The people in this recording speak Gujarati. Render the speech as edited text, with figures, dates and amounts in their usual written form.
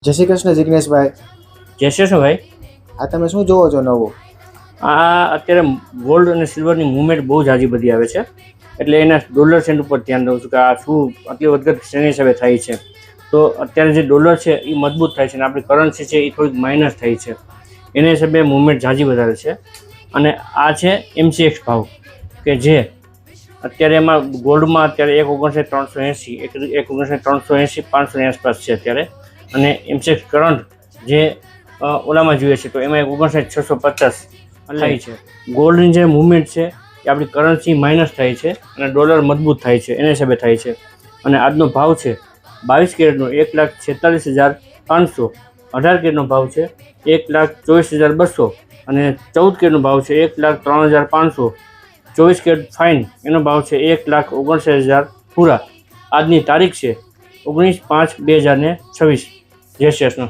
જય શ્રી કૃષ્ણ જિગ્નેશભાઈ. જય શ્રી કૃષ્ણ ભાઈ. આ તમે શું જોવો છો નવું? આ અત્યારે ગોલ્ડ અને સિલ્વરની મુવમેન્ટ બહુ ઝાઝી બધી આવે છે, એટલે એના ડોલર સેન્ટ ઉપર ધ્યાન દઉં છું કે આ શું આટલી વધઘટ શ્રેણી હિસાબે થાય છે. તો અત્યારે જે ડોલર છે એ મજબૂત થાય છે અને આપણી કરન્સી છે એ થોડીક માઇનસ થાય છે, એના હિસાબે મુવમેન્ટ ઝાઝી વધારે છે. અને આ છે MCX ભાવ, કે જે અત્યારે એમાં ગોલ્ડમાં અત્યારે 1,59,380, 1,59,380, 500ની આસપાસ છે અત્યારે. અને MCX કરંટ જે ઓલામાં જોઈએ છે તો એમાં 59,650 થાય છે. ગોલ્ડની જે મુવમેન્ટ છે એ આપણી કરન્સી માઇનસ થાય છે અને ડોલર મજબૂત થાય છે, એના હિસાબે થાય છે. અને આજનો ભાવ છે 22 કેરેટનો 1,46,500, 18 કેરેટનો ભાવ છે 1,24,200 અને 14 કેરેટનો ભાવ છે 1,03,500. 24 કેરેટ ફાઇન એનો ભાવ છે 1,59,000 પૂરા. આજની તારીખ છે 19/5/2026. જય શ્રી કૃષ્ણ.